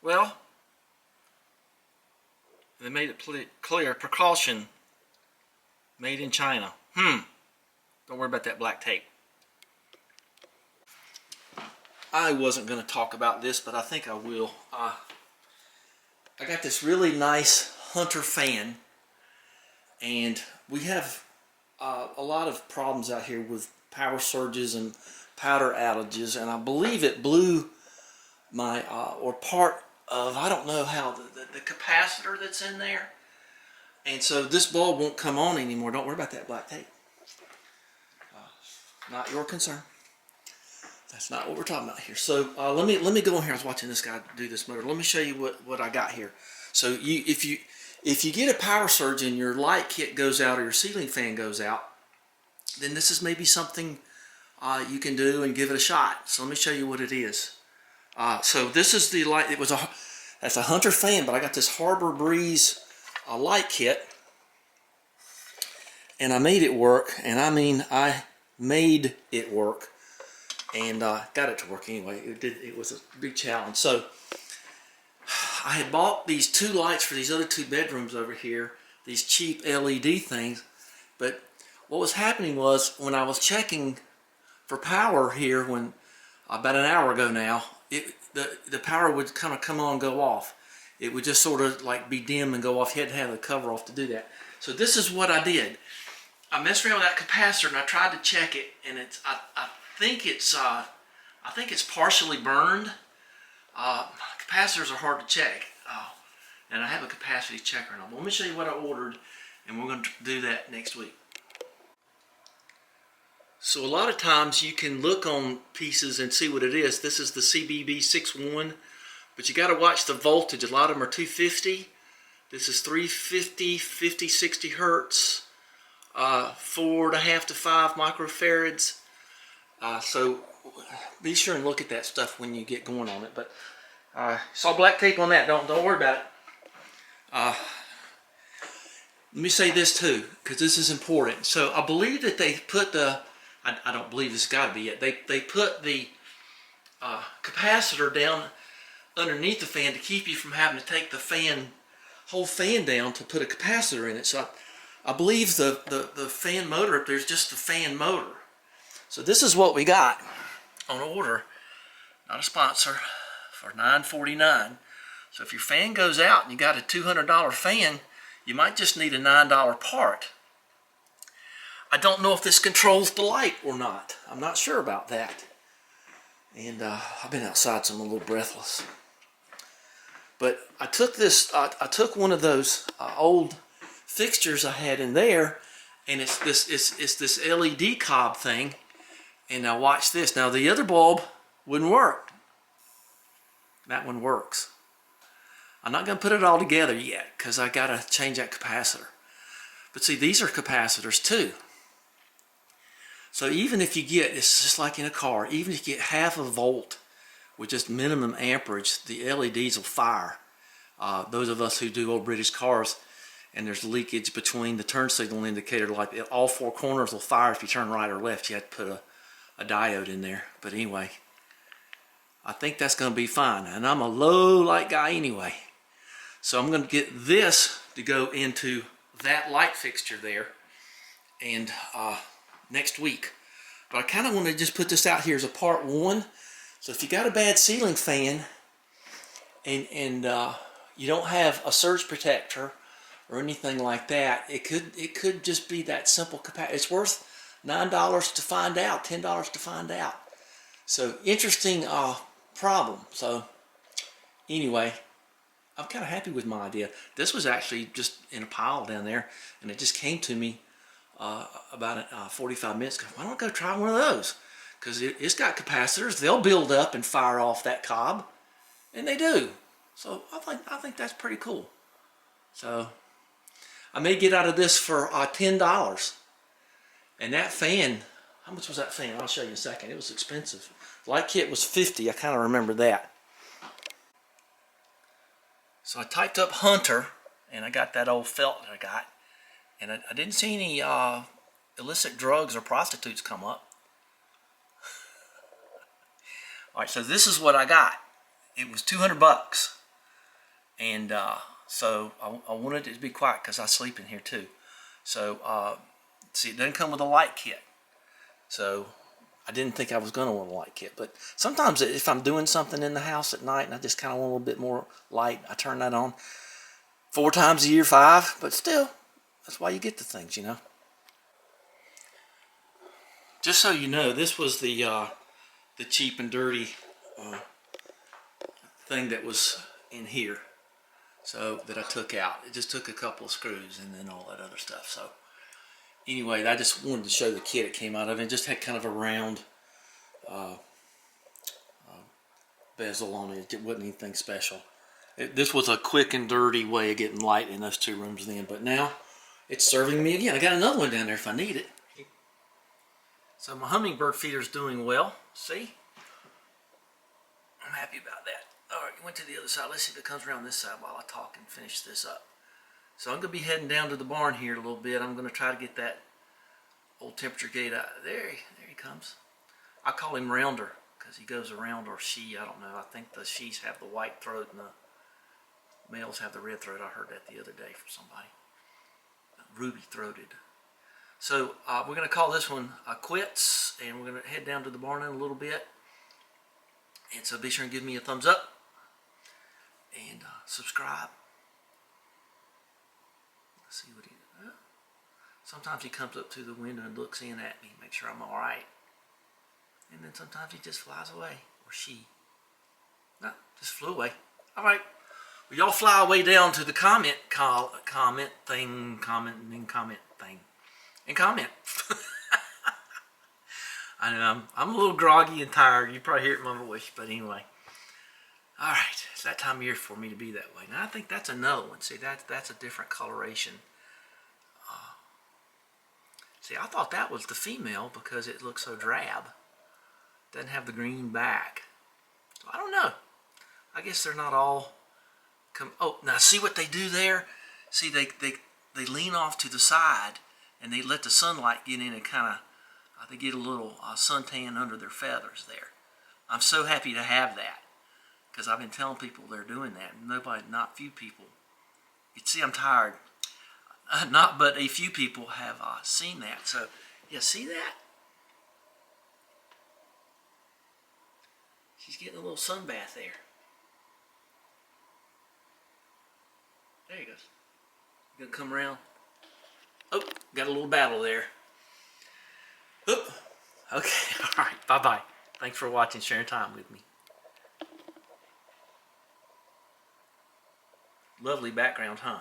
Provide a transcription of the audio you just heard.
Well, they made it clear. Precaution. Made in China. Don't worry about that black tape. I wasn't going to talk about this, but I think I will. I got this really nice Hunter fan, and we have a lot of problems out here with power surges and powder outages, and I believe it blew my or part of, I don't know how, the capacitor that's in there, and so this bulb won't come on anymore. Don't worry about that black tape. Not your concern. That's not what we're talking about here. So let me go in here. I was watching this guy do this motor. Let me show you what I got here. So if you get a power surge and your light kit goes out or your ceiling fan goes out, then this is maybe something you can do and give it a shot. So let me show you what it is. So this is the light. That's a Hunter fan, but I got this Harbor Breeze light kit, and I made it work. And I mean, I made it work, and got it to work anyway. It was a big challenge. So I had bought these two lights for these other two bedrooms over here, these cheap LED things, but what was happening was when I was checking for power here, when about an hour ago now, the power would kind of come on and go off. It would just sort of like be dim and go off. You had to have the cover off to do that. So this is what I did. I messed around with that capacitor and I tried to check it, and I think it's partially burned. Capacitors are hard to check, and I have a capacity checker on. Let me show you what I ordered, and we're going to do that next week. So a lot of times you can look on pieces and see what it is. This is the CBB61, but you got to watch the voltage. A lot of them are 250. This is 350, 50, 60 hertz. 4.5 to 5 microfarads. So be sure and look at that stuff when you get going on it. But saw black tape on that. Don't worry about it. Let me say this too, because this is important. So I believe that they put the, I don't believe this has got to be it. They put the capacitor down underneath the fan to keep you from having to take the whole fan down to put a capacitor in it. So I believe the fan motor up there is just the fan motor. So this is what we got on order, not a sponsor, for $9.49. So if your fan goes out and you got a $200 fan, you might just need a $9 part. I don't know if this controls the light or not. I'm not sure about that. And I've been outside, so I'm a little breathless. But I took this. I took one of those old fixtures I had in there, and it's this LED cob thing. And now watch this. Now the other bulb wouldn't work. That one works. I'm not going to put it all together yet because I got to change that capacitor. But see, these are capacitors too. So even if you get, it's just like in a car, even if you get half a volt with just minimum amperage, the LEDs will fire. Those of us who do old British cars, and there's leakage between the turn signal indicator light, all four corners will fire if you turn right or left. You have to put a diode in there. But anyway, I think that's going to be fine. And I'm a low light guy anyway. So I'm going to get this to go into that light fixture there, and next week. But I kind of want to just put this out here as a part one. So if you got a bad ceiling fan and you don't have a surge protector or anything like that, it could just be that simple capacitor. It's worth $9 to find out, $10 to find out. So interesting problem. So anyway, I'm kind of happy with my idea. This was actually just in a pile down there, and it just came to me about 45 minutes ago. Why don't I go try one of those? Because it's got capacitors. They'll build up and fire off that cob, and they do. So I think that's pretty cool. So I may get out of this for $10. And that fan, how much was that fan? I'll show you in a second. It was expensive. Light kit was $50. I kind of remember that. So I typed up Hunter, and I got that old felt that I got. And I didn't see any illicit drugs or prostitutes come up. Alright, so this is what I got. It was $200. And so I wanted it to be quiet because I sleep in here too. So see, it doesn't come with a light kit. So I didn't think I was going to want a light kit. But sometimes if I'm doing something in the house at night and I just kind of want a little bit more light, I turn that on. 4 times a year, 5, but still, that's why you get the things, you know. Just so you know, this was the cheap and dirty thing that was in here, so that I took out. It just took a couple of screws and then all that other stuff. So anyway, I just wanted to show the kit it came out of. It just had kind of a round bezel on it. It wasn't anything special. This was a quick and dirty way of getting light in those 2 rooms then, but now it's serving me again. I got another one down there if I need it. So my hummingbird feeder's doing well. See? I'm happy about that. Alright, went to the other side. Let's see if it comes around this side while I talk and finish this up. So I'm going to be heading down to the barn here a little bit. I'm going to try to get that old temperature gate out. There he comes. I call him Rounder because he goes around, or she, I don't know. I think the she's have the white throat and the males have the red throat. I heard that the other day from somebody. Ruby-throated. So we're going to call this one quits, and we're going to head down to the barn in a little bit. And so be sure and give me a thumbs up and subscribe. Let's see what he does. Sometimes he comes up to the window and looks in at me, make sure I'm all right. And then sometimes he just flies away, or she. No, just flew away. All right. Well, y'all fly away down to the comment thing, and comment. I know I'm a little groggy and tired. You probably hear it in my voice, but anyway. All right, it's that time of year for me to be that way. Now I think that's another one. See, that's a different coloration. See, I thought that was the female because it looks so drab. Doesn't have the green back. So I don't know. I guess they're not all. Oh, now see what they do there? See, they lean off to the side and they let the sunlight get in and kind of, they get a little suntan under their feathers there. I'm so happy to have that because I've been telling people they're doing that. Not few people. You see, I'm tired. Not but a few people have seen that. So, yeah, see that? She's getting a little sun bath there. There he goes. Gonna come around. Oh, got a little battle there. Oop. Okay, all right, bye-bye. Thanks for watching, sharing time with me. Lovely background, huh?